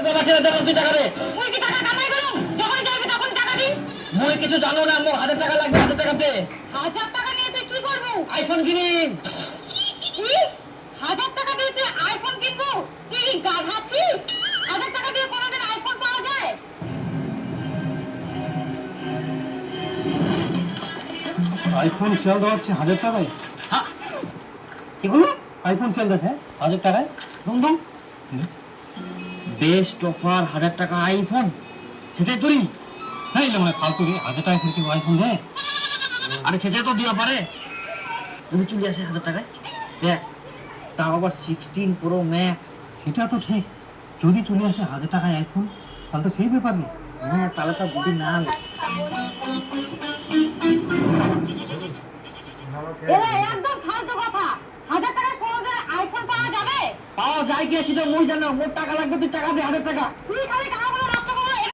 বাবা ছেড়ে দেবো, তুই টাকা দে। মুই কি টাকা কামাই করুম? যখন যাইবি তখন টাকা দিন। মুই কিছু জানো না, মোর 1000 টাকা লাগবে, 1000 টাকা দে। 1000 টাকা নিয়ে তুই কি করবো? আইফোন কিনিম। কি? 1000 টাকা দিয়ে তুই আইফোন কিনবো? তুই কি গাধা ছিস? 1000 টাকা দিয়ে কোনোদিন আইফোন পাওয়া যায়? আইফোন সেল দেওয়া হচ্ছে 1000 টাকায়। হ্যাঁ, কি বললো? আইফোন সেল দিচ্ছে 1000 টাকায়। দুম দুম। বেস্ট অফার 1000 টাকা আইফোন, সেটাই তুই। হ্যাঁ এলে মানে ফালতু 1000 টাকায় কি আইফোন দেয়? আরে সেটা তো দিবা পারে যদি চলে আসে 1000 টাকায়। দেখ, তাও আবার 16 প্রো ম্যাক্স। সেটা তো ঠিক, যদি চলে আসে 1000 টাকায় আইফোন তাহলে তো সেই ব্যাপার নেই। হ্যাঁ, তাহলে তো বুদ্ধি না। এলা একদম ফালতু কথা। 1000 টাকায় কোনোদিন আইফোন পাওয়া যাবে? পাওয়া যায় কি আছে তো মুই জানো। মোর টাকা লাগবে, তুই টাকা দে 1000 টাকা। তুই খালি টাকা